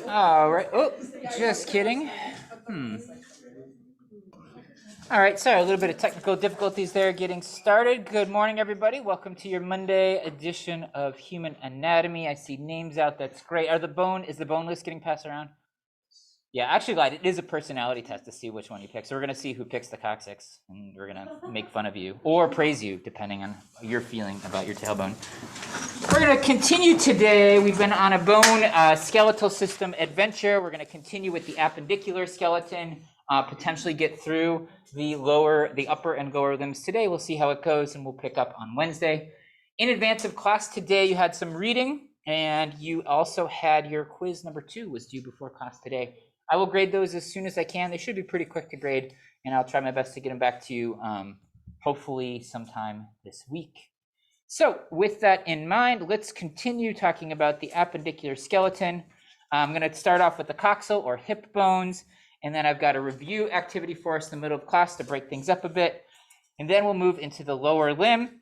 All right. Oh, just kidding. All right. Sorry, a little bit of technical difficulties there getting started. Good morning, everybody. Welcome to your Monday edition of Human Anatomy. I see names out. That's great. Is the bone list getting passed around? Yeah, actually lied. It is a personality test to see which one you pick. So we're going to see who picks the coccyx, and we're going to make fun of you or praise you, depending on your feeling about your tailbone. We're going to continue today. We've been on a bone skeletal system adventure. We're going to continue with the appendicular skeleton, potentially get through the upper and lower limbs today. We'll see how it goes, and we'll pick up on Wednesday. In advance of class today, you had some reading, and you also had your quiz number 2 was due before class today. I will grade those as soon as I can. They should be pretty quick to grade, and I'll try my best to get them back to you hopefully sometime this week. So with that in mind, let's continue talking about the appendicular skeleton. I'm going to start off with the coxal or hip bones, and then I've got a review activity for us in the middle of class to break things up a bit. And then we'll move into the lower limb,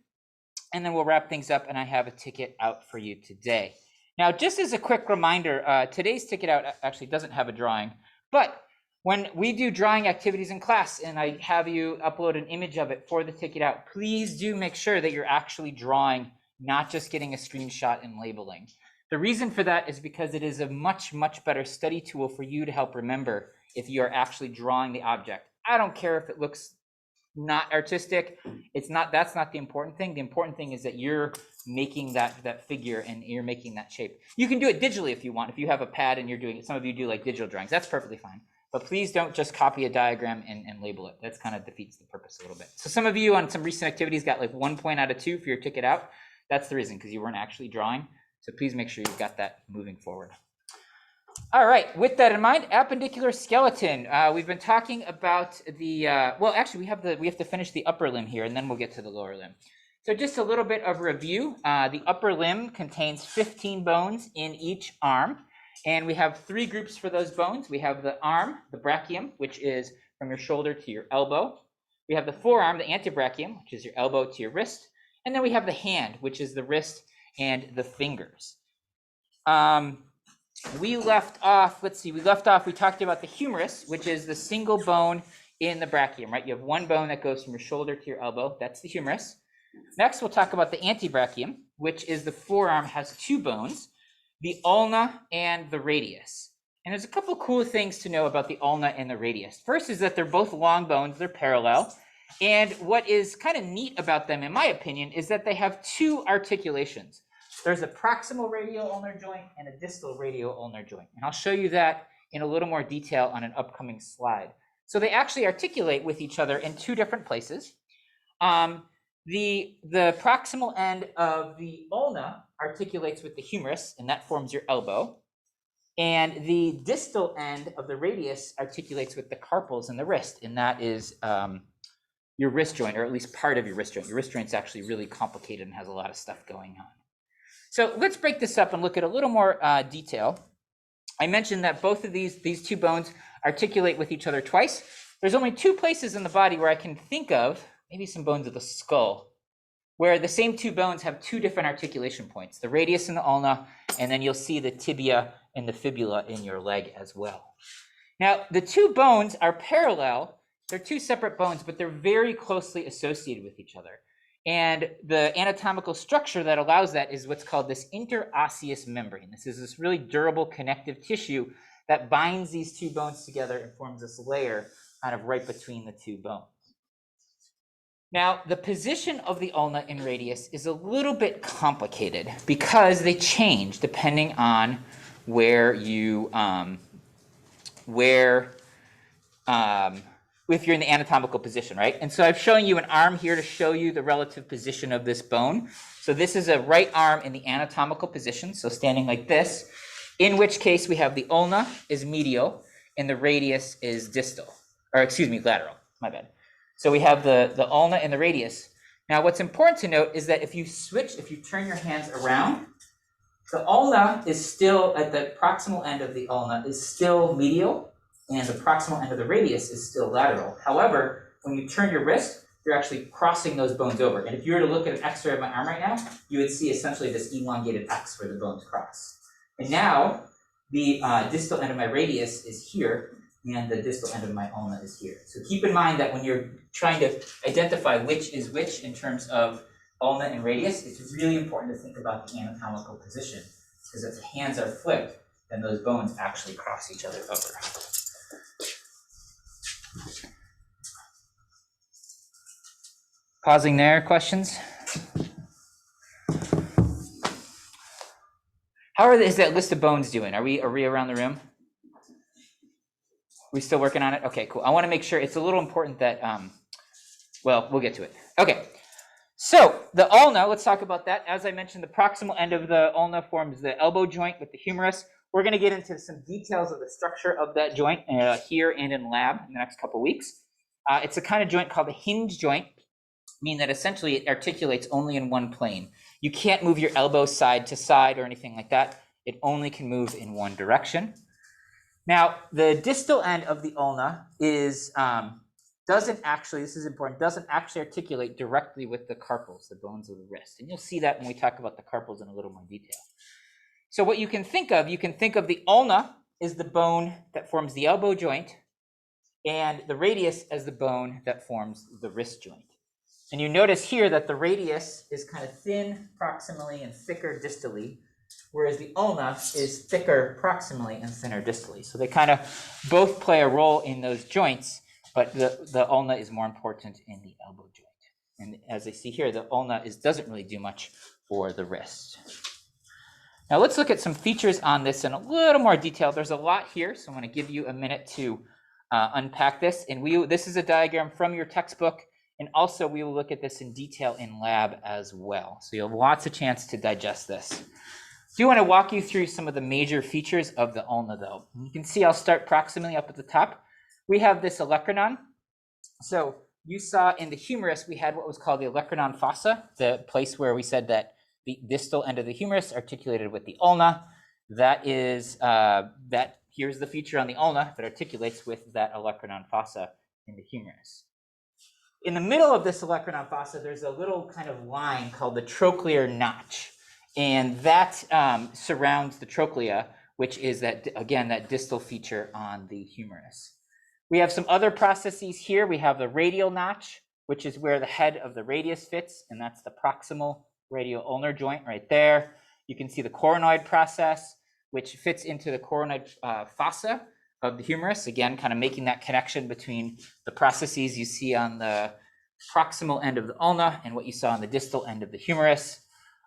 and then we'll wrap things up, and I have a ticket out for you today. Now, just as a quick reminder, today's ticket out actually doesn't have a drawing, but when we do drawing activities in class and I have you upload an image of it for the ticket out, please do make sure that you're actually drawing, not just getting a screenshot and labeling. The reason for that is because it is a much, much better study tool for you to help remember if you're actually drawing the object. I don't care if it looks not artistic. That's not the important thing. The important thing is that you're making that figure and you're making that shape. You can do it digitally if you want. If you have a pad and you're doing it, some of you do like digital drawings, that's perfectly fine. But please don't just copy a diagram and label it. That's kind of defeats the purpose a little bit. So some of you on some recent activities got like 1 point out of 2 for your ticket out. That's the reason, because you weren't actually drawing. So please make sure you've got that moving forward. All right, with that in mind, appendicular skeleton. We've been talking about the, well, actually we have to finish the upper limb here, and then we'll get to the lower limb. So just a little bit of review. The upper limb contains 15 bones in each arm, and we have 3 groups for those bones. We have the arm, the brachium, which is from your shoulder to your elbow. We have the forearm, the antebrachium, which is your elbow to your wrist. And then we have the hand, which is the wrist and the fingers. We talked about the humerus, which is the single bone in the brachium, right? You have one bone that goes from your shoulder to your elbow. That's the humerus. Next, we'll talk about the antebrachium, which is the forearm, has 2 bones, the ulna and the radius. And there's a couple cool things to know about the ulna and the radius. First is that they're both long bones, they're parallel. And what is kind of neat about them, in my opinion, is that they have 2 articulations. There's a proximal radial ulnar joint and a distal radial ulnar joint. And I'll show you that in a little more detail on an upcoming slide. So they actually articulate with each other in 2 different places. The proximal end of the ulna articulates with the humerus, and that forms your elbow. And the distal end of the radius articulates with the carpals in the wrist, and that is your wrist joint, or at least part of your wrist joint. Your wrist joint's actually really complicated and has a lot of stuff going on. So let's break this up and look at a little more detail. I mentioned that both of these 2 bones articulate with each other twice. There's only 2 places in the body where I can think of, maybe some bones of the skull, where the same 2 bones have 2 different articulation points, the radius and the ulna, and then you'll see the tibia and the fibula in your leg as well. Now, the 2 bones are parallel. They're 2 separate bones, but they're very closely associated with each other. And the anatomical structure that allows that is what's called this interosseous membrane. This is this really durable connective tissue that binds these 2 bones together and forms this layer kind of right between the 2 bones. Now, the position of the ulna and radius is a little bit complicated because they change depending on where you, if you're in the anatomical position, right? And so I've shown you an arm here to show you the relative position of this bone. So this is a right arm in the anatomical position, so standing like this, in which case we have the ulna is medial and the radius is distal, or excuse me, lateral, my bad. So we have the ulna and the radius. Now what's important to note is that if you turn your hands around, the ulna is still, at the proximal end of the ulna is still medial, and the proximal end of the radius is still lateral. However, when you turn your wrist, you're actually crossing those bones over. And if you were to look at an x-ray of my arm right now, you would see essentially this elongated X where the bones cross. And now the distal end of my radius is here, and the distal end of my ulna is here. So keep in mind that when you're trying to identify which is which in terms of ulna and radius, it's really important to think about the anatomical position, because if the hands are flipped, then those bones actually cross each other over. Pausing there, questions? How is that list of bones doing? Are we around the room? We still working on it? Okay, cool. I want to make sure, it's a little important that, well, we'll get to it. Okay, so the ulna, let's talk about that. As I mentioned, the proximal end of the ulna forms the elbow joint with the humerus. We're going to get into some details of the structure of that joint here and in lab in the next couple weeks. It's a kind of joint called a hinge joint, meaning that essentially it articulates only in one plane. You can't move your elbow side to side or anything like that. It only can move in one direction. Now, the distal end of the ulna is doesn't actually articulate directly with the carpals, the bones of the wrist. And you'll see that when we talk about the carpals in a little more detail. So what you can think of the ulna is the bone that forms the elbow joint, and the radius as the bone that forms the wrist joint. And you notice here that the radius is kind of thin proximally and thicker distally, whereas the ulna is thicker proximally and thinner distally. So they kind of both play a role in those joints, but the ulna is more important in the elbow joint. And as I see here, the ulna doesn't really do much for the wrist. Now let's look at some features on this in a little more detail. There's a lot here, so I'm going to give you a minute to unpack this. And this is a diagram from your textbook. And also, we will look at this in detail in lab as well. So you'll have lots of chance to digest this. I do want to walk you through some of the major features of the ulna, though. And you can see I'll start proximally up at the top. We have this olecranon. So you saw in the humerus, we had what was called the olecranon fossa, the place where we said that the distal end of the humerus articulated with the ulna. That is, here's the feature on the ulna that articulates with that olecranon fossa in the humerus. In the middle of this olecranon fossa, there's a little kind of line called the trochlear notch. And that surrounds the trochlea, which is, that distal feature on the humerus. We have some other processes here. We have the radial notch, which is where the head of the radius fits, and that's the proximal radial-ulnar joint right there. You can see the coronoid process, which fits into the coronoid fossa of the humerus, again, kind of making that connection between the processes you see on the proximal end of the ulna and what you saw on the distal end of the humerus.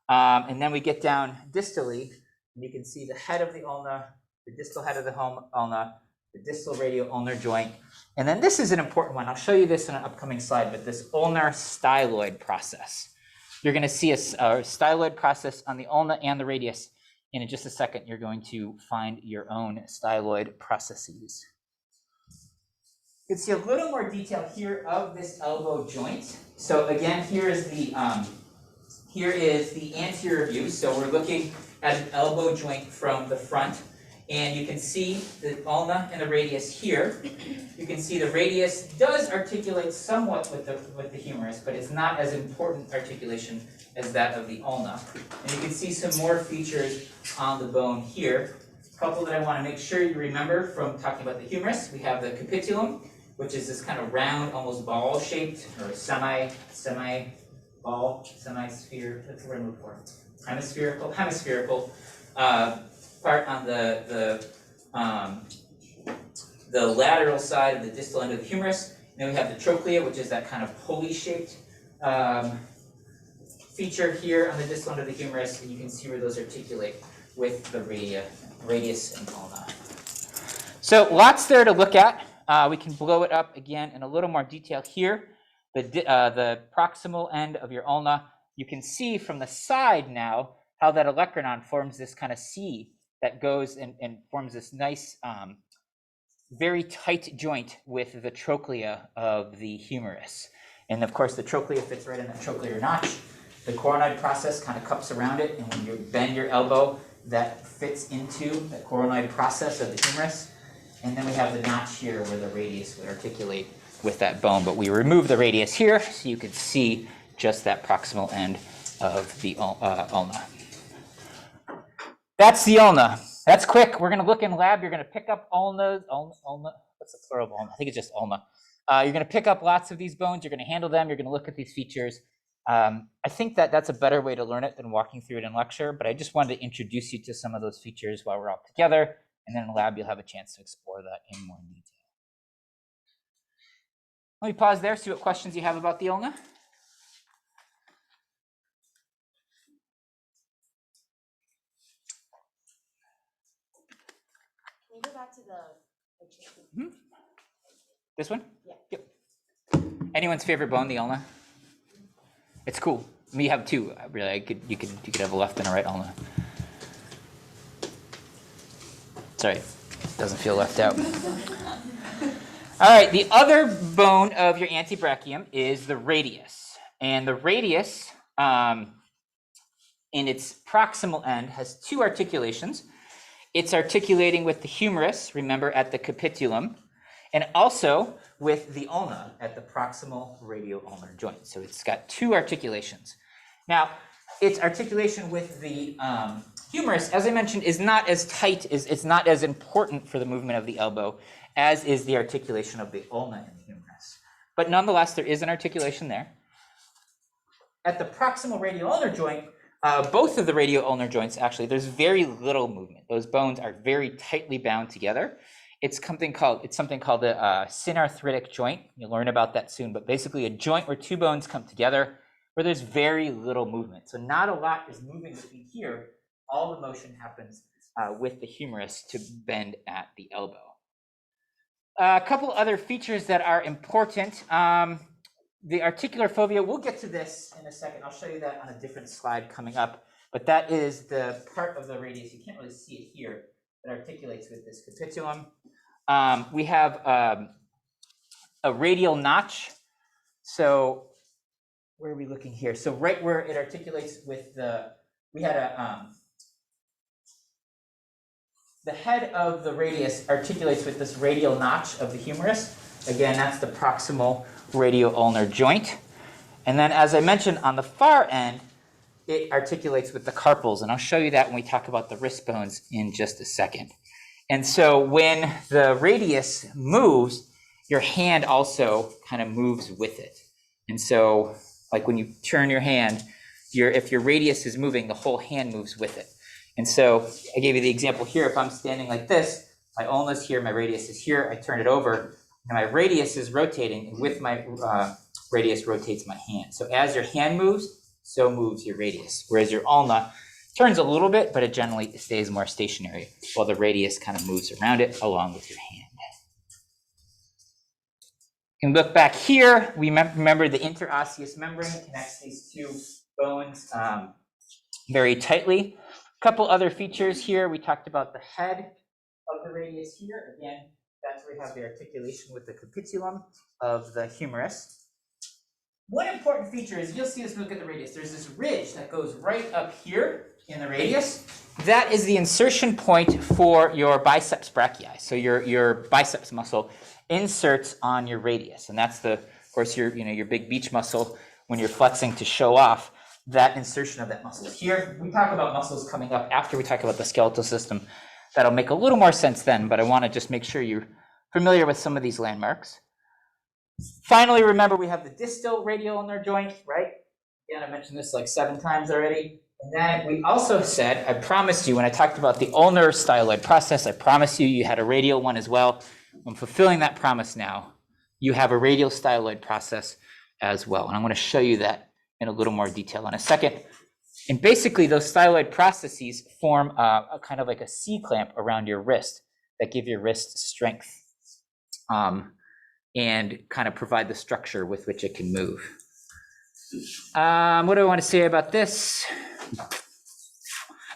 And then we get down distally, and you can see the head of the ulna, the distal head of the ulna, the distal radial-ulnar joint. And then this is an important one. I'll show you this in an upcoming slide, but this ulnar styloid process. You're going to see a styloid process on the ulna and the radius. And in just a second, you're going to find your own styloid processes. You can see a little more detail here of this elbow joint. So again, here is the anterior view. So we're looking at an elbow joint from the front. And you can see the ulna and the radius here. You can see the radius does articulate somewhat with the humerus, but it's not as important articulation as that of the ulna. And you can see some more features on the bone here. A couple that I want to make sure you remember from talking about the humerus. We have the capitulum, which is this kind of round, almost ball-shaped, or semi-ball, semi-sphere. That's the word I'm looking for. Hemispherical part on the lateral side of the distal end of the humerus. And then we have the trochlea, which is that kind of pulley-shaped feature here on the distal end of the humerus, and you can see where those articulate with the radius and ulna. So lots there to look at. We can blow it up again in a little more detail here. The proximal end of your ulna, you can see from the side now how that olecranon forms this kind of C that goes and forms this nice, very tight joint with the trochlea of the humerus. And of course, the trochlea fits right in that trochlear notch. The coronoid process kind of cups around it, and when you bend your elbow, that fits into the coronoid process of the humerus. And then we have the notch here where the radius would articulate with that bone, but we remove the radius here so you can see just that proximal end of the ulna. That's the ulna. That's quick. We're going to look in lab. You're going to pick up ulna. What's the plural of ulna? I think it's just ulna. You're going to pick up lots of these bones. You're going to handle them. You're going to look at these features. I think that's a better way to learn it than walking through it in lecture, but I just wanted to introduce you to some of those features while we're all together, and then in lab you'll have a chance to explore that in more detail. Let me pause there, see what questions you have about the ulna. Can you go back to the picture? Mm-hmm. This one? Yeah. Yep. Anyone's favorite bone, the ulna? It's cool. I mean, you have two. Really, you could have a left and a right ulna. Sorry, it doesn't feel left out. All right, the other bone of your antebrachium is the radius, and the radius, in its proximal end, has two articulations. It's articulating with the humerus, remember, at the capitulum, and also with the ulna at the proximal radioulnar joint. So it's got two articulations. Now, its articulation with the humerus, as I mentioned, is not as tight, it's not as important for the movement of the elbow as is the articulation of the ulna and the humerus. But nonetheless, there is an articulation there. At the proximal radioulnar joint, both of the radioulnar joints, actually, there's very little movement. Those bones are very tightly bound together. It's something called a synarthritic joint. You'll learn about that soon, but basically a joint where two bones come together where there's very little movement. So not a lot is moving between here. All the motion happens with the humerus to bend at the elbow. A couple other features that are important. The articular fovea, we'll get to this in a second. I'll show you that on a different slide coming up. But that is the part of the radius, you can't really see it here, that articulates with this capitulum. We have a radial notch. So where are we looking here? So right where it articulates with the head of the radius articulates with this radial notch of the humerus. Again, that's the proximal radioulnar joint. And then, as I mentioned, on the far end, it articulates with the carpals. And I'll show you that when we talk about the wrist bones in just a second. And so when the radius moves, your hand also kind of moves with it. And so, like when you turn your hand, if your radius is moving, the whole hand moves with it. And so I gave you the example here. If I'm standing like this, my ulna is here, my radius is here, I turn it over, and my radius is rotating, and with my radius rotates my hand. So as your hand moves, so moves your radius. Whereas your ulna turns a little bit, but it generally stays more stationary, while the radius kind of moves around it along with your hand. You can look back here. We remember the interosseous membrane connects these two bones very tightly. A couple other features here. We talked about the head of the radius here. Again, that's where we have the articulation with the capitulum of the humerus. One important feature is, you'll see as we look at the radius, there's this ridge that goes right up here in the radius. That is the insertion point for your biceps brachii. So your biceps muscle inserts on your radius. And that's of course, your big beach muscle when you're flexing to show off. That insertion of that muscle here. We talk about muscles coming up after we talk about the skeletal system. That'll make a little more sense then, but I want to just make sure you're familiar with some of these landmarks. Finally, remember we have the distal radioulnar joint, right? Again, I mentioned this like 7 times already. And then we also said, I promised you when I talked about the ulnar styloid process, I promised you had a radial one as well. I'm fulfilling that promise now. You have a radial styloid process as well. And I'm going to show you that in a little more detail in a second. And basically those styloid processes form a kind of like a C-clamp around your wrist that give your wrist strength and kind of provide the structure with which it can move. What do I want to say about this?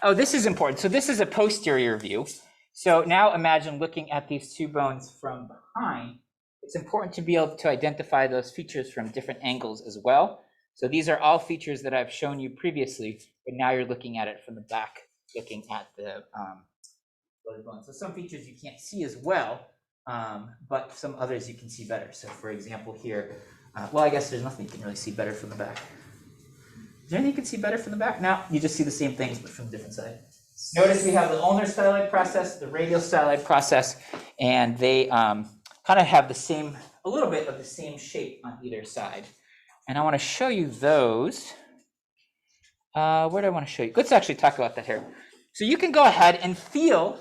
Oh, this is important. So this is a posterior view. So now imagine looking at these two bones from behind. It's important to be able to identify those features from different angles as well. So these are all features that I've shown you previously, but now you're looking at it from the back, looking at the bones. So some features you can't see as well but some others you can see better. So for example here, well, I guess there's nothing you can really see better from the back. Is there anything you can see better from the back? No, you just see the same things, but from a different side. Notice we have the ulnar styloid process, the radial styloid process, and they kind of have the same, a little bit of the same shape on either side. And I want to show you those. Where do I want to show you? Let's actually talk about that here. So you can go ahead and feel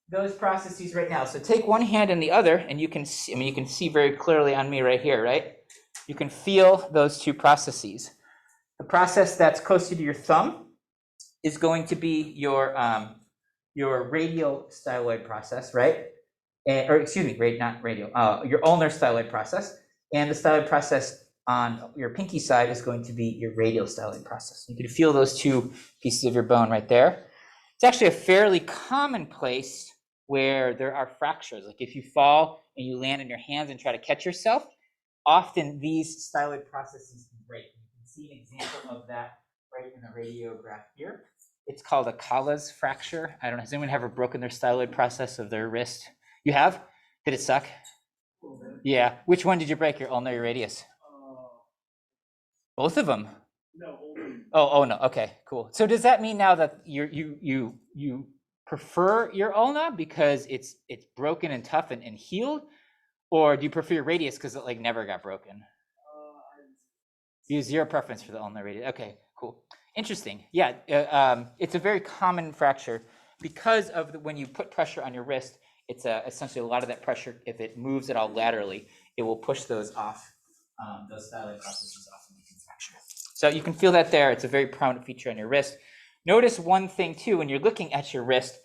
those processes right now. So take one hand and the other, and you can see, I mean, you can see very clearly on me right here, right? You can feel those two processes. The process that's closer to your thumb is going to be your radial styloid process, right? Or excuse me, not radial, your ulnar styloid process. And the styloid process on your pinky side is going to be your radial styloid process. You can feel those two pieces of your bone right there. It's actually a fairly common place where there are fractures. Like if you fall and you land on your hands and try to catch yourself, often these styloid processes can break. You can see an example of that right in the radiograph here. It's called a Kalla's fracture. I don't know, has anyone ever broken their styloid process of their wrist? You have? Did it suck? Yeah. Which one did you break, your ulnar or your radius? Both of them? No. Oh no. Okay, cool. So does that mean now that you prefer your ulna because it's broken and tough and healed, or do you prefer your radius because it like never got broken? You have zero preference for the ulnar radius. Okay, cool. Interesting. Yeah, it's a very common fracture because of when you put pressure on your wrist. It's essentially a lot of that pressure. If it moves at all laterally, it will push those off, those styloid processes off and make a fracture. So you can feel that there. It's a very prominent feature on your wrist. Notice one thing too, when you're looking at your wrist,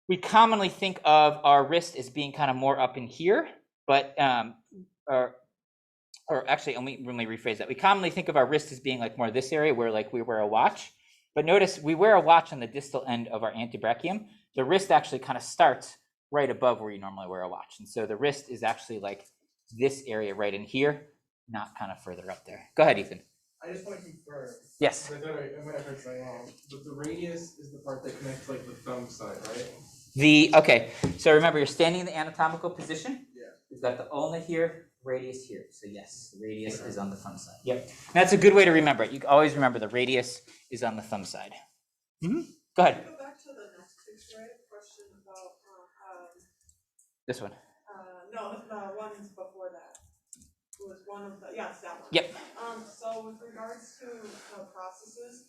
we commonly think of our wrist as being kind of more up in here, but or actually, let me rephrase that. We commonly think of our wrist as being like more this area where like we wear a watch. But notice we wear a watch on the distal end of our antebrachium. The wrist actually kind of starts right above where you normally wear a watch. And so the wrist is actually like this area right in here, not kind of further up there. Go ahead, Ethan. I just want to confirm. Yes. I might have heard something wrong. But the radius is the part that connects like the thumb side, right? Okay, so remember you're standing in the anatomical position. Yeah. We've got the ulna here, radius here. So yes, the radius is on the thumb side. Yep. And that's a good way to remember it. You always remember the radius is on the thumb side. Mm-hmm. Go ahead. Go back to the next picture. I have a question about This one. no, the ones before that. It was one of the it's that one. Yep. So with regards to the processes,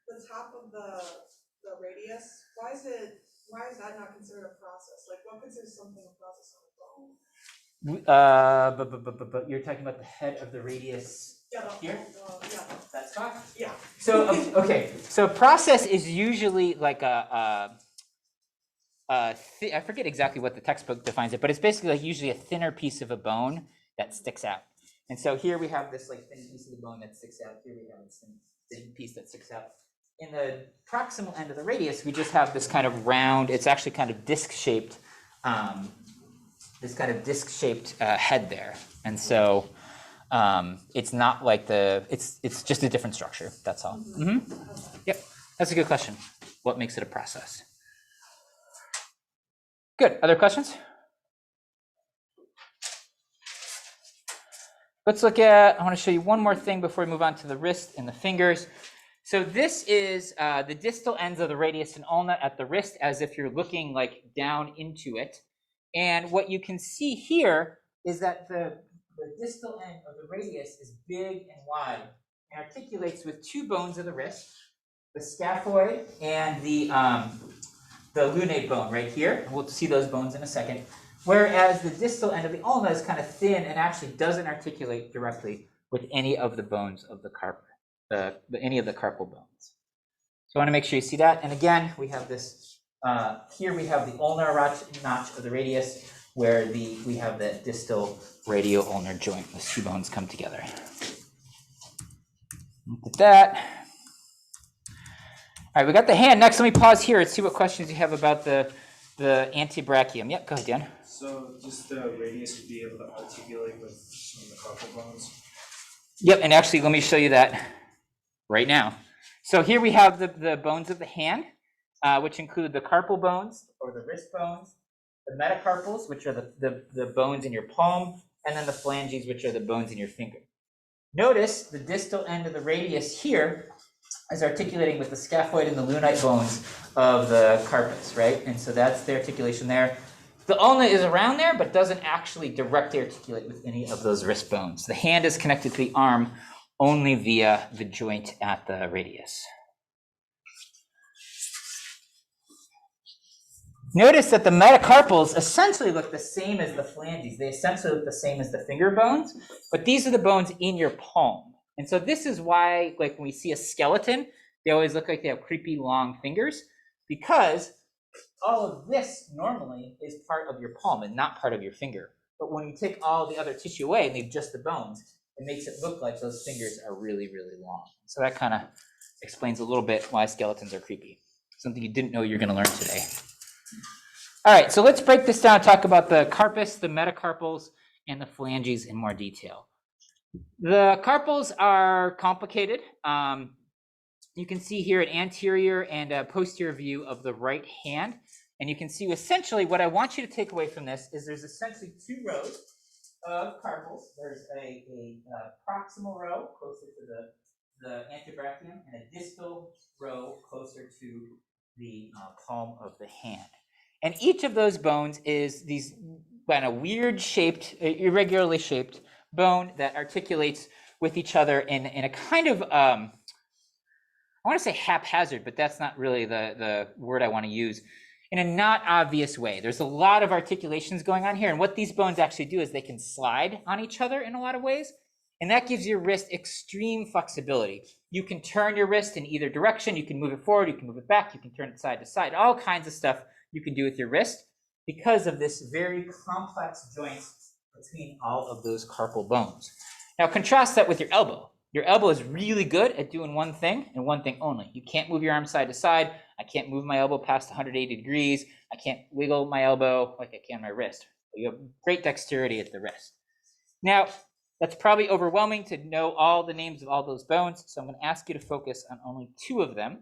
the top of the radius, why is that not considered a process? Like what considers something a process on its own? But you're talking about the head of the radius here? That spot? Yeah. So, okay, so process is usually like I forget exactly what the textbook defines it, but it's basically like usually a thinner piece of a bone that sticks out. And so here we have this like thin piece of the bone that sticks out. Here we have this thin piece that sticks out. In the proximal end of the radius, we just have this kind of round, it's actually kind of disc-shaped, head there. And so it's not like it's just a different structure, that's all. Mm-hmm. Yep, that's a good question. What makes it a process? Good, other questions? Let's look at, I want to show you one more thing before we move on to the wrist and the fingers. So this is the distal ends of the radius and ulna at the wrist as if you're looking like down into it. And what you can see here is that the distal end of the radius is big and wide and articulates with two bones of the wrist, the scaphoid and the lunate bone right here. We'll see those bones in a second. Whereas the distal end of the ulna is kind of thin and actually doesn't articulate directly with any of the bones of the any of the carpal bones. So I want to make sure you see that. And again, we have this, here we have the ulnar notch of the radius where we have the distal radio-ulnar joint. Those two bones come together. Look at that. All right, we got the hand. Next, let me pause here and see what questions you have about the antebrachium. Yep, go ahead, Dan. So just the radius would be able to articulate with some of the carpal bones? Yep, and actually let me show you that right now. So here we have the bones of the hand. which include the carpal bones, or the wrist bones, the metacarpals, which are the bones in your palm, and then the phalanges, which are the bones in your finger. Notice the distal end of the radius here is articulating with the scaphoid and the lunite bones of the carpus, right? And so that's the articulation there. The ulna is around there, but doesn't actually directly articulate with any of those wrist bones. The hand is connected to the arm only via the joint at the radius. Notice that the metacarpals essentially look the same as the phalanges. They essentially look the same as the finger bones, but these are the bones in your palm. And so this is why, like, when we see a skeleton, they always look like they have creepy long fingers, because all of this normally is part of your palm and not part of your finger. But when you take all the other tissue away and leave just the bones, it makes it look like those fingers are really, really long. So that kind of explains a little bit why skeletons are creepy. Something you didn't know you're going to learn today. All right, so let's break this down and talk about the carpus, the metacarpals, and the phalanges in more detail. The carpals are complicated. You can see here an anterior and a posterior view of the right hand. And you can see essentially what I want you to take away from this is there's essentially two rows of carpals. There's a proximal row closer to the antebrachium and a distal row closer to the palm of the hand. And each of those bones is these kind of weird shaped, irregularly shaped bone that articulates with each other in a kind of, I want to say haphazard, but that's not really the word I want to use, in a not obvious way. There's a lot of articulations going on here. And what these bones actually do is they can slide on each other in a lot of ways. And that gives your wrist extreme flexibility. You can turn your wrist in either direction. You can move it forward. You can move it back. You can turn it side to side. All kinds of stuff you can do with your wrist because of this very complex joint between all of those carpal bones. Now contrast that with your elbow. Your elbow is really good at doing one thing and one thing only. You can't move your arm side to side. I can't move my elbow past 180 degrees. I can't wiggle my elbow like I can my wrist. You have great dexterity at the wrist. Now, that's probably overwhelming to know all the names of all those bones, so I'm going to ask you to focus on only two of them.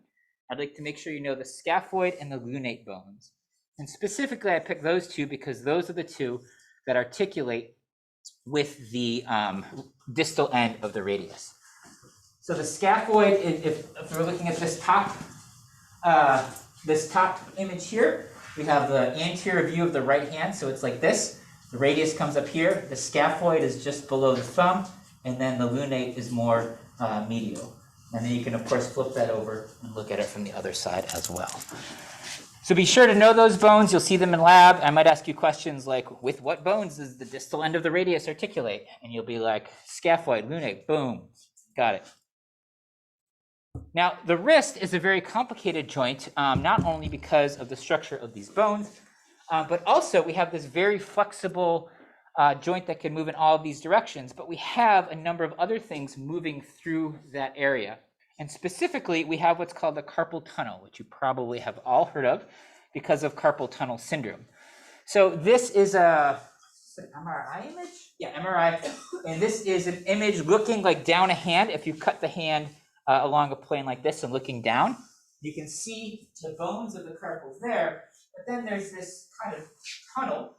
I'd like to make sure you know the scaphoid and the lunate bones. And specifically, I picked those two because those are the two that articulate with the distal end of the radius. So the scaphoid, if we're looking at this top image here, we have the anterior view of the right hand, so it's like this. The radius comes up here, the scaphoid is just below the thumb, and then the lunate is more medial. And then you can, of course, flip that over and look at it from the other side as well. So be sure to know those bones. You'll see them in lab. I might ask you questions like, with what bones does the distal end of the radius articulate? And you'll be like, scaphoid, lunate, boom, got it. Now, the wrist is a very complicated joint, not only because of the structure of these bones, but also we have this very flexible joint that can move in all of these directions, but we have a number of other things moving through that area. And specifically, we have what's called the carpal tunnel, which you probably have all heard of because of carpal tunnel syndrome. So this is an MRI image? Yeah, MRI. And this is an image looking like down a hand. If you cut the hand along a plane like this and looking down, you can see the bones of the carpals there, but then there's this kind of tunnel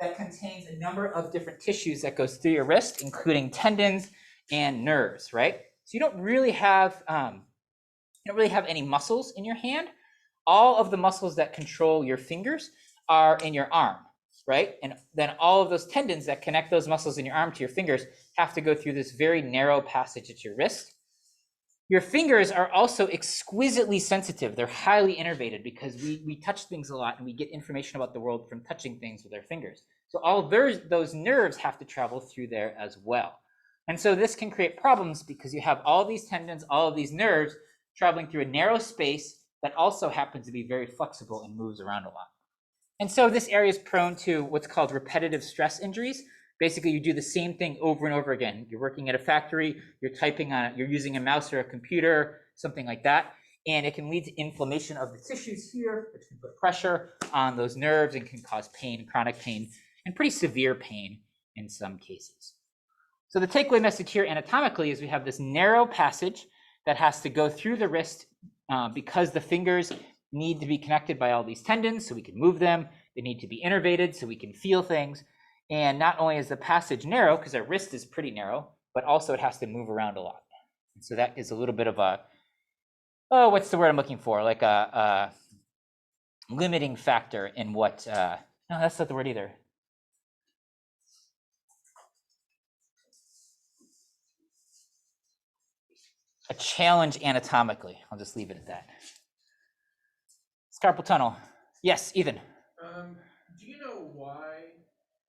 that contains a number of different tissues that goes through your wrist, including tendons and nerves, right? So you don't really have any muscles in your hand. All of the muscles that control your fingers are in your arm, right? And then all of those tendons that connect those muscles in your arm to your fingers have to go through this very narrow passage at your wrist. Your fingers are also exquisitely sensitive. They're highly innervated because we touch things a lot and we get information about the world from touching things with our fingers. So all those nerves have to travel through there as well. And so this can create problems because you have all these tendons, all of these nerves traveling through a narrow space that also happens to be very flexible and moves around a lot. And so this area is prone to what's called repetitive stress injuries. Basically, you do the same thing over and over again. You're working at a factory, you're typing on it, you're using a mouse or a computer, something like that. And it can lead to inflammation of the tissues here, which can put pressure on those nerves and can cause pain, chronic pain, and pretty severe pain in some cases. So the takeaway message here anatomically is we have this narrow passage that has to go through the wrist because the fingers need to be connected by all these tendons so we can move them. They need to be innervated so we can feel things. And not only is the passage narrow, because our wrist is pretty narrow, but also it has to move around a lot. And so that is a little bit of a, what's the word I'm looking for? Like a limiting factor in what, no, that's not the word either. A challenge anatomically. I'll just leave it at that. Carpal tunnel. Yes, Ethan. Do you know why,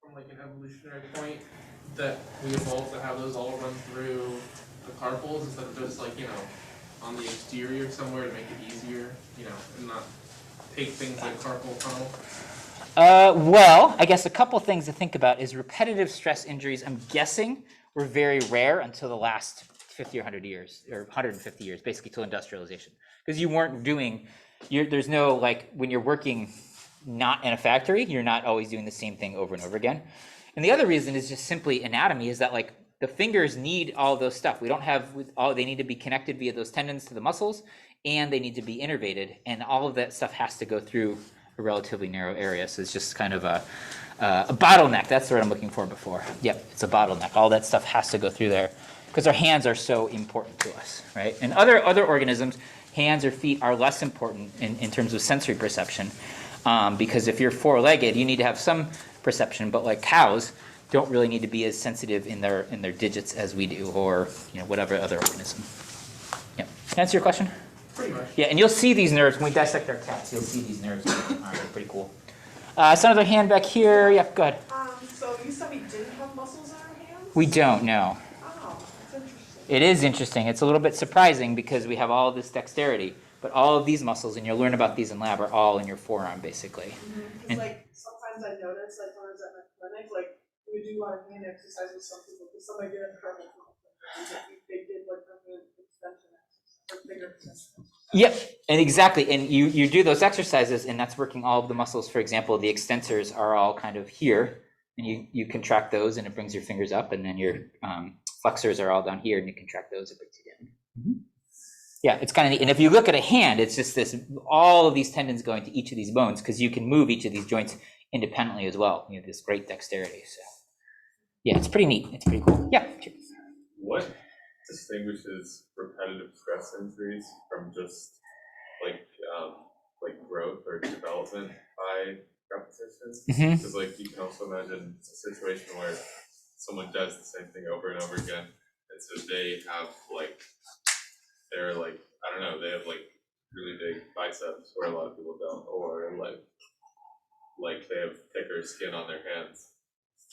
from like an evolutionary point, that we evolved to have those all run through the carpals instead of just like, on the exterior somewhere to make it easier, and not take things like carpal tunnel? Well, I guess a couple things to think about is repetitive stress injuries, I'm guessing, were very rare until the last 50 or 100 years, or 150 years, basically till industrialization. Because you weren't doing, there's no, like, when you're working not in a factory, you're not always doing the same thing over and over again. And the other reason is just simply anatomy, is that like the fingers need all those stuff. We don't have all, they need to be connected via those tendons to the muscles, and they need to be innervated, and all of that stuff has to go through a relatively narrow area. So it's just kind of a bottleneck. That's the word I'm looking for before. Yep, it's a bottleneck. All that stuff has to go through there because our hands are so important to us, right? And other organisms, hands or feet are less important in terms of sensory perception, because if you're four-legged, you need to have some perception, but like cows don't really need to be as sensitive in their digits as we do, or whatever other organism. Yeah, can I answer your question? Pretty much. Yeah, and you'll see these nerves when we dissect our cats. You'll see these nerves. They're pretty cool. Another hand back here. Yep, go ahead. So you said we didn't have muscles in our hands? We don't, no. Oh, that's interesting. It is interesting. It's a little bit surprising because we have all this dexterity, but all of these muscles, and you'll learn about these in lab, are all in your forearm, basically. Because like sometimes I notice, like when I was at my clinic, like we do a lot of hand exercises with some people, because somebody did a carpal tunnel. They did like a hand extension exercise, or finger extension. Yep, and exactly, and you do those exercises, and that's working all of the muscles. For example, the extensors are all kind of here, and you contract those, and it brings your fingers up, and then your flexors are all down here, and you contract those, it brings you down. Mm-hmm. Yeah, it's kind of neat. And if you look at a hand, it's just this, all of these tendons going to each of these bones, because you can move each of these joints independently as well. You have this great dexterity. So yeah, it's pretty neat. It's pretty cool. Yeah. What distinguishes repetitive stress injuries from just like growth or development by repetition? Because like you can also imagine a situation where someone does the same thing over and over again, and so they have they're like, I don't know, they have like really big biceps where a lot of people don't, or like they have thicker skin on their hands,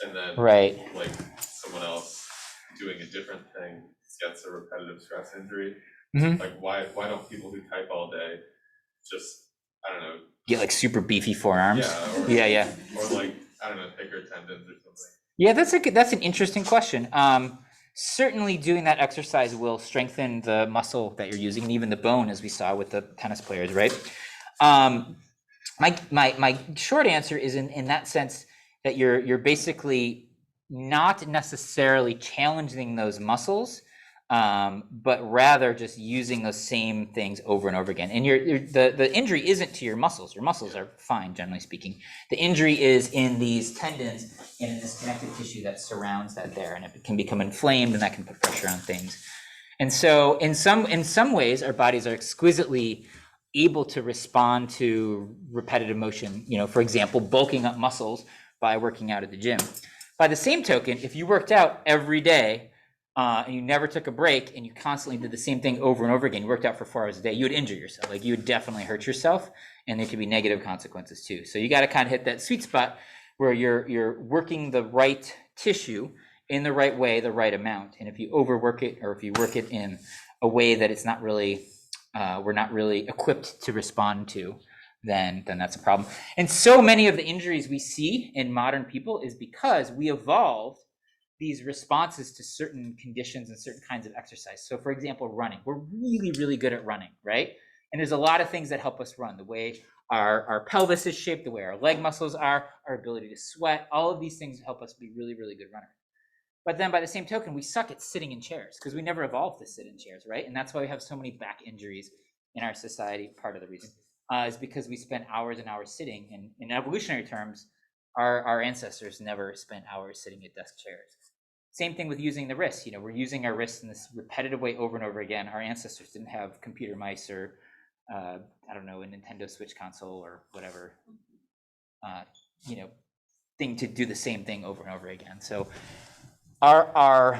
and then like someone else doing a different thing gets a repetitive stress injury. Like why don't people who type all day just, I don't know, get like super beefy forearms? Yeah, or like, I don't know, thicker tendons or something. Yeah, that's an interesting question. Certainly doing that exercise will strengthen the muscle that you're using, and even the bone, as we saw with the tennis players, right? My short answer is in that sense that you're basically not necessarily challenging those muscles, but rather just using those same things over and over again. And the injury isn't to your muscles. Your muscles are fine, generally speaking. The injury is in these tendons and in this connective tissue that surrounds that there, and it can become inflamed, and that can put pressure on things. And so in some ways, our bodies are exquisitely able to respond to repetitive motion, for example, bulking up muscles by working out at the gym. By the same token, if you worked out every day and you never took a break and you constantly did the same thing over and over again, you worked out for 4 hours a day, you would injure yourself. Like you would definitely hurt yourself, and there could be negative consequences too. So you got to kind of hit that sweet spot where you're working the right tissue in the right way, the right amount. And if you overwork it, or if you work it in a way that it's not really, we're not really equipped to respond to, then that's a problem. And so many of the injuries we see in modern people is because we evolved these responses to certain conditions and certain kinds of exercise. So for example, running. We're really, really good at running, right? And there's a lot of things that help us run. The way our pelvis is shaped, the way our leg muscles are, our ability to sweat, all of these things help us be really, really good runners. But then by the same token, we suck at sitting in chairs because we never evolved to sit in chairs, right? And that's why we have so many back injuries in our society, part of the reason. is because we spent hours and hours sitting. And in evolutionary terms, our ancestors never spent hours sitting at desk chairs. Same thing with using the wrist. We're using our wrists in this repetitive way over and over again. Our ancestors didn't have computer mice or, I don't know, a Nintendo Switch console or whatever, thing to do the same thing over and over again. So our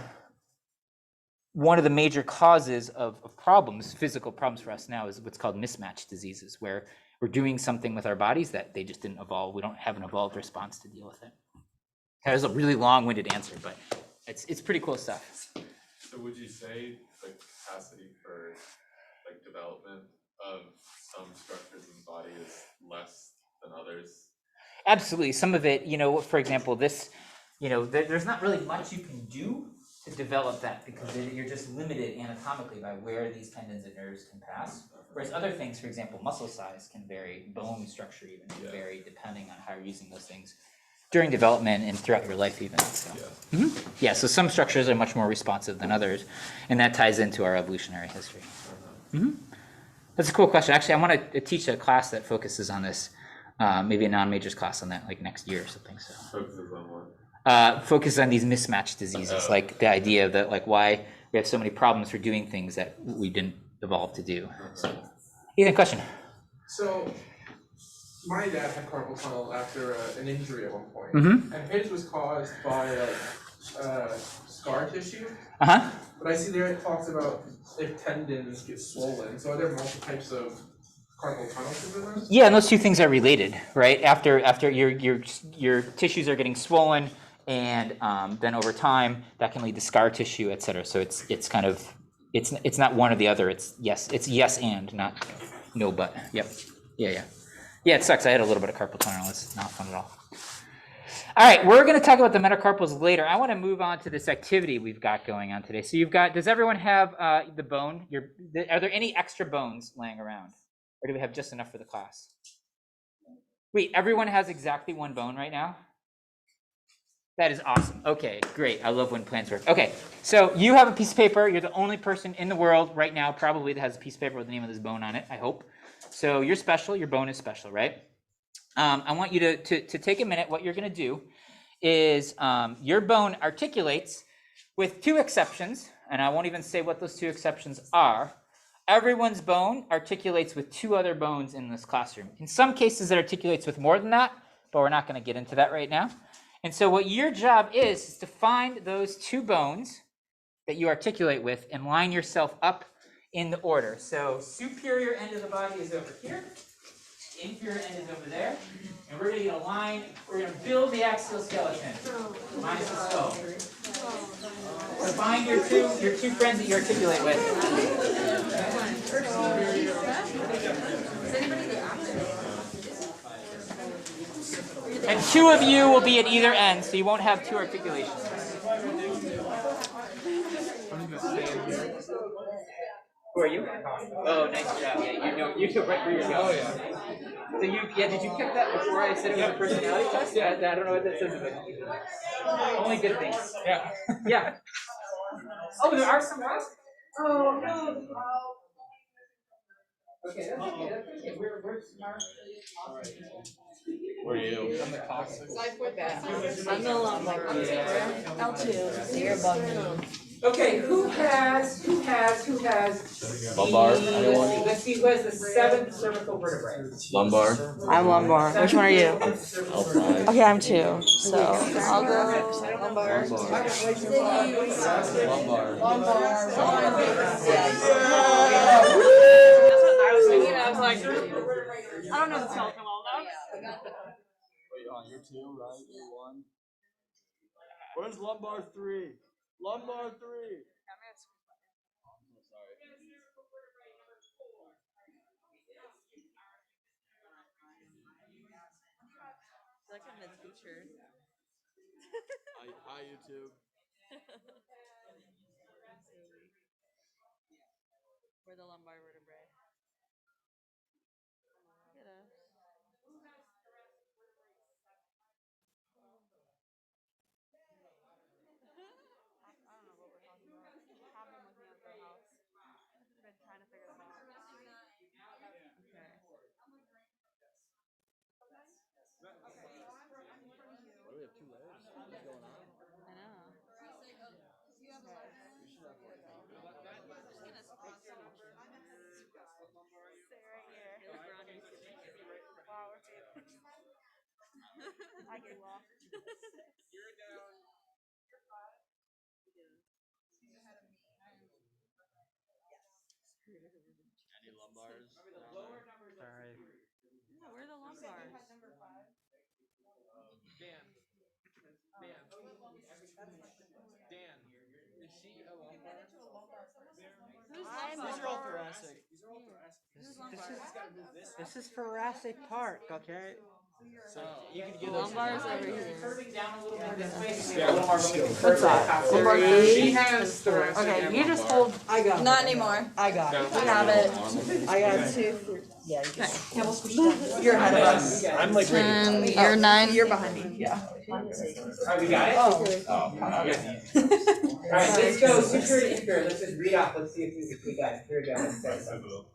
one of the major causes of problems, physical problems for us now, is what's called mismatch diseases, where we're doing something with our bodies that they just didn't evolve. We don't have an evolved response to deal with it. That was a really long-winded answer, but it's pretty cool stuff. So would you say the capacity for like development of some structures in the body is less than others? Absolutely. Some of it, for example, this, there's not really much you can do to develop that because you're just limited anatomically by where these tendons and nerves can pass. Whereas other things, for example, muscle size can vary, bone structure even can vary depending on how you're using those things during development and throughout your life even. So. Yeah, so some structures are much more responsive than others, and that ties into our evolutionary history. That's a cool question. Actually, I want to teach a class that focuses on this, maybe a non-majors class on that, like next year or something. So. Focuses on what? Focus on these mismatched diseases, like the idea that like why we have so many problems for doing things that we didn't evolve to do. So, Ethan, question? So, my dad had carpal tunnel after an injury at one point, and his was caused by scar tissue. But I see there it talks about if tendons get swollen. So are there multiple types of carpal tunnel syndrome? Yeah, and those two things are related, right? After your tissues are getting swollen, and then over time that can lead to scar tissue, et cetera. So it's kind of it's not one or the other. It's yes and, not no but. Yep. Yeah. It sucks. I had a little bit of carpal tunnel. It's not fun at all. All right, we're going to talk about the metacarpals later. I want to move on to this activity we've got going on today. So does everyone have the bone? Are there any extra bones laying around? Or do we have just enough for the class? Wait, everyone has exactly one bone right now? That is awesome. Okay, great. I love when plans work. Okay, so you have a piece of paper. You're the only person in the world right now probably that has a piece of paper with the name of this bone on it, I hope. So you're special. Your bone is special, right? I want you to take a minute. What you're going to do is your bone articulates with two exceptions, and I won't even say what those two exceptions are. Everyone's bone articulates with two other bones in this classroom. In some cases, it articulates with more than that, but we're not going to get into that right now. And so what your job is to find those two bones that you articulate with and line yourself up in the order. So superior end of the body is over here. Inferior end is over there. And we're going to get a line. We're going to build the axial skeleton minus the skull. So find your two friends that you articulate with. And two of you will be at either end, so you won't have two articulations. Who are you? Oh, nice job. Yeah, you know right where you're going. Oh, yeah. So did you pick that before I said it was a personality test? Yeah, I don't know what that says about you. Only good things. Yeah. Yeah. Oh, there are some left? Oh, no. Okay, that's okay. We're smart. Where are you? I'm the caucus. I'm the lumbar. L2. So you're above me. Okay, who has Lumbar. Let's see, who has the seventh cervical vertebrae? Lumbar. I'm lumbar. Which one are you? L5. Okay, I'm 2. So I'll go lumbar. That's what I was thinking. I was like, I don't know the skeleton well enough. Wait, you're 2, right? You're 1. Where's lumbar 3? Lumbar 3. Like I'm the teacher. Hi, YouTube. We're the lumbar vertebrae. Look at us. I don't know what we're talking about. Have them with me at their house. I've been trying to figure them out. Okay. You're down. Any lumbars? Alright. Yeah, where are the lumbars? Dan. Dan, is she a lumbar? Who's These are all thoracic. These are all thoracic. This is thoracic part, okay? So You can get Lumbars over here. Curving down a little more this way. So we Yeah, have a little more room to what's curve that? the top. She has thoracic. Okay, and you just lumbar. hold. I got Not it. anymore. I got it. We have it. I got two. Yeah, you can. You're ahead of us. I'm like ready. And you're 9. You're behind me. Yeah. Alright, we got it? Oh. Alright, let's go superior to inferior. Let's just read off. Let's see if we got it. Here we go. Let's say something.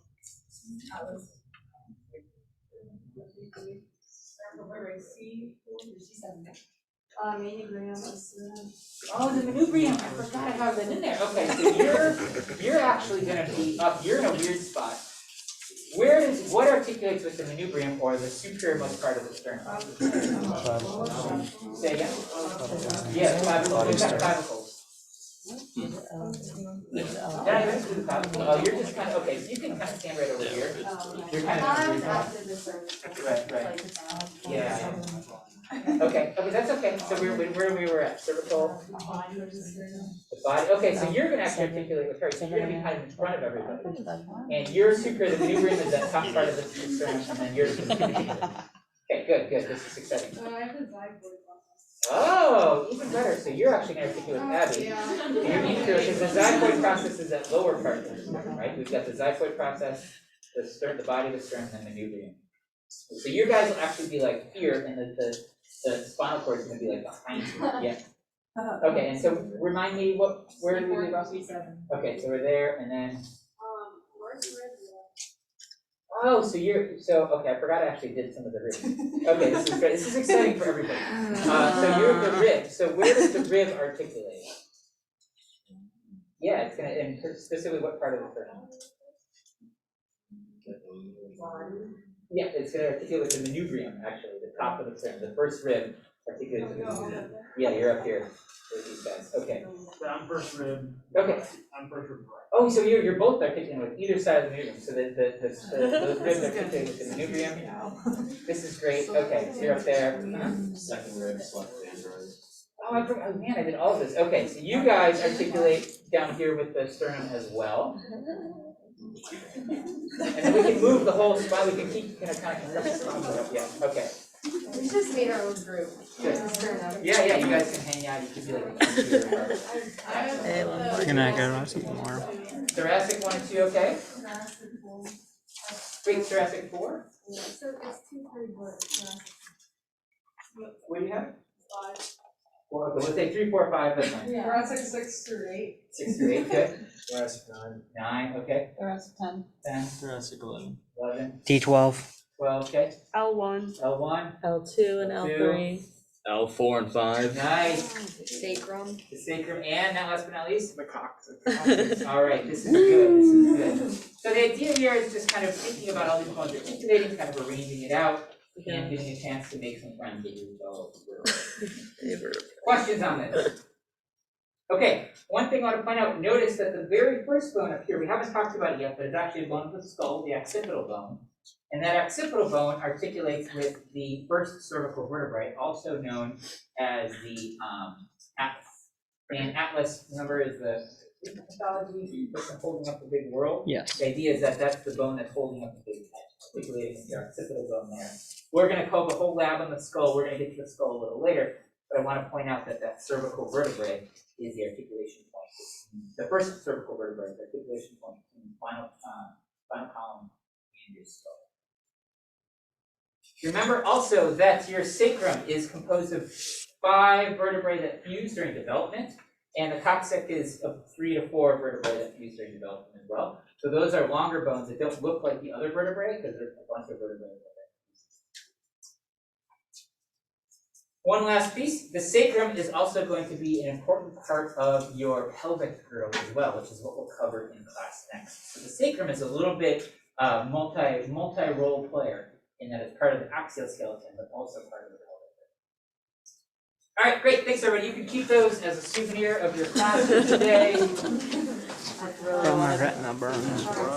Oh, the manubrium. I forgot I have that in there. Okay, so you're actually gonna be up. You're in a weird spot. What articulates with the manubrium or the superiormost part of the sternum? Say again? Yeah, clavicles. We've got clavicles. Did I mention the clavicle? Oh, you're just kind of, okay, so you can kind of stand right over here. You're kind of in a weird spot. Right. Yeah. Okay, that's okay. So where we were at, cervical, the body. Okay, so you're gonna actually articulate with her. So you're gonna be kind of in front of everybody. And your superior, the manubrium is that top part of the sternum, and then yours is the Okay, good. This is exciting. Oh, even better. So you're actually gonna articulate with Abby. You're inferior because the xiphoid process is that lower part of the sternum, right? We've got the xiphoid process, the body of the sternum, and the manubrium. So you guys will actually be like here, and the spinal cord is going to be like behind you. Yeah. Okay, and so remind me where did we leave off? Okay, so we're there, and then. Oh, okay. I forgot I actually did some of the ribs. Okay, this is great. This is exciting for everybody. So you're the rib. So where does the rib articulate? Yeah, it's gonna, and specifically what part of the sternum? Yeah, it's going to articulate with the manubrium, actually, the top of the sternum. The first rib articulates with the manubrium. Yeah, you're up here with these guys. Okay. I'm first rib. Okay. I'm first rib. Oh, so you're both articulating with either side of the manubrium. So those ribs articulate with the manubrium. This is great. Okay, so you're up there. Second rib, left android. Oh, I forgot. Oh, man, I did all of this. Okay, so you guys articulate down here with the sternum as well. And then we can move the whole spine. We can keep kind of compress the spine up. Yeah. Okay. We just made our own group. Yeah. You guys can hang out. You can be like. Can I go something more? Thoracic 1 and 2. Okay. Wait, thoracic 4. So it's 2 3 words. What do you have? 5. 4. Okay, we'll say 3, 4, 5. That's fine. Thoracic 6 through 8. 6 through 8. Good. Thoracic 9. 9. Okay. Thoracic 10. 10. Thoracic 11. 11. D12. 12. Okay. L1. L1. L2 and L3. L4 and 5. Nice. Sacrum. The sacrum, and now last but not least, The coccyx. all right, this is good. So the idea here is just kind of thinking about all these bones, articulating, kind of arranging it out, and giving a chance to make some friends that you develop. Questions on this? Okay, one thing I want to point out, notice that the very first bone up here, we haven't talked about it yet, but it's actually a bone of the skull, the occipital bone. And that occipital bone articulates with the first cervical vertebrae, also known as the atlas. And atlas, remember, is the mythology person holding up the big world? Yes. The idea is that that's the bone that's holding up the big head, articulating with the occipital bone there. We're going to call the whole lab on the skull. We're going to get to the skull a little later, but I want to point out that that cervical vertebrae is the articulation point. The first cervical vertebrae is the articulation point between the spinal column and your skull. Remember also that your sacrum is composed of 5 vertebrae that fuse during development, and the coccyx is of 3 to 4 vertebrae that fuse during development as well. So those are longer bones that don't look like the other vertebrae because there's a bunch of vertebrae that fuse. One last piece, the sacrum is also going to be an important part of your pelvic girdle as well, which is what we'll cover in class next. So the sacrum is a little bit multi-role player in that it's part of the axial skeleton, but also part of the pelvic. All right, great. Thanks, everybody. You can keep those as a souvenir of your class today. Oh, my retina burns, bro.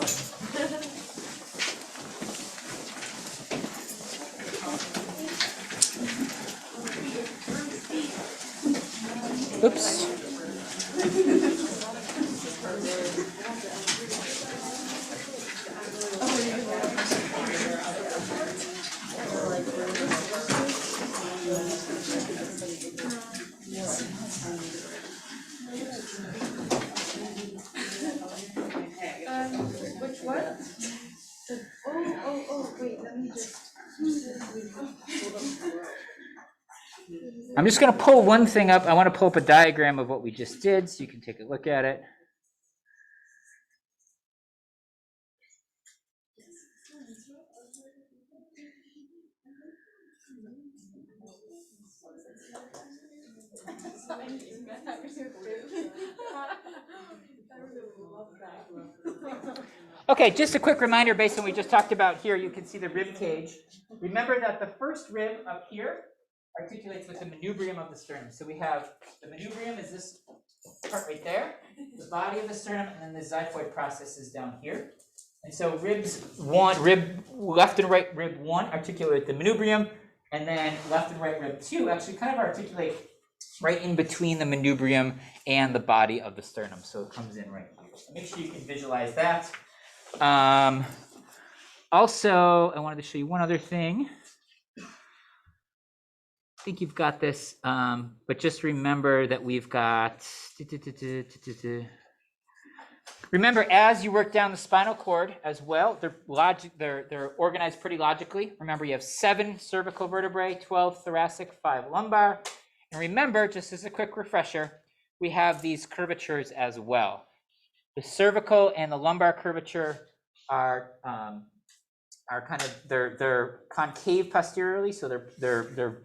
Oops. Which one? Oh, wait, let me just. I'm just going to pull one thing up. I want to pull up a diagram of what we just did so you can take a look at it. Okay, just a quick reminder based on what we just talked about here, you can see the rib cage. Remember that the first rib up here articulates with the manubrium of the sternum. So we have the manubrium is this part right there, the body of the sternum, and then the xiphoid process is down here. And so rib left and right rib 1 articulate the manubrium, and then left and right rib 2 actually kind of articulate right in between the manubrium and the body of the sternum. So it comes in right here. So make sure you can visualize that. Also, I wanted to show you one other thing. I think you've got this, but just remember that we've got, remember as you work down the spinal cord as well, they're organized pretty logically. Remember you have 7 cervical vertebrae, 12 thoracic, 5 lumbar. And remember, just as a quick refresher, we have these curvatures as well. The cervical and the lumbar curvature are kind of they're concave posteriorly, so they're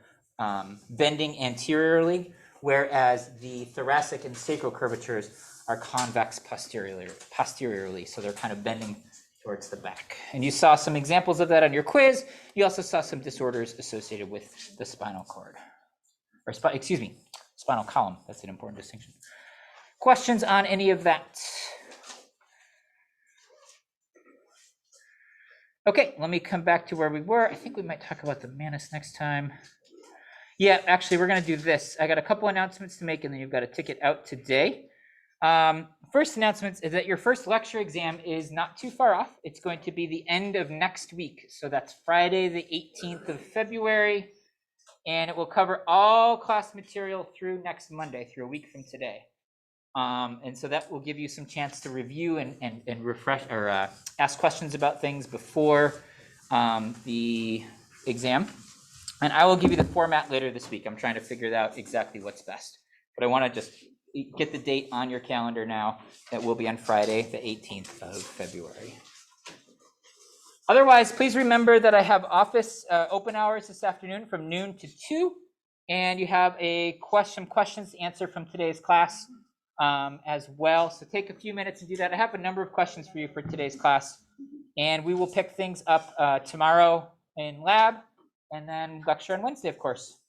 bending anteriorly, whereas the thoracic and sacral curvatures are convex posteriorly, so they're kind of bending towards the back. And you saw some examples of that on your quiz. You also saw some disorders associated with the spinal cord, or spinal column. That's an important distinction. Questions on any of that? Okay, let me come back to where we were. I think we might talk about the Manus next time. Yeah, actually, we're going to do this. I got a couple announcements to make, and then you've got a ticket out today. First announcement is that your first lecture exam is not too far off. It's going to be the end of next week. So that's Friday, the 18th of February. And it will cover all class material through next Monday, through a week from today. And so that will give you some chance to review and refresh or ask questions about things before the exam. And I will give you the format later this week. I'm trying to figure out exactly what's best. But I want to just get the date on your calendar now. That will be on Friday, the 18th of February. Otherwise, please remember that I have office open hours this afternoon from noon to 2. And you have some questions to answer from today's class as well. So take a few minutes to do that. I have a number of questions for you for today's class. And we will pick things up tomorrow in lab and then lecture on Wednesday, of course.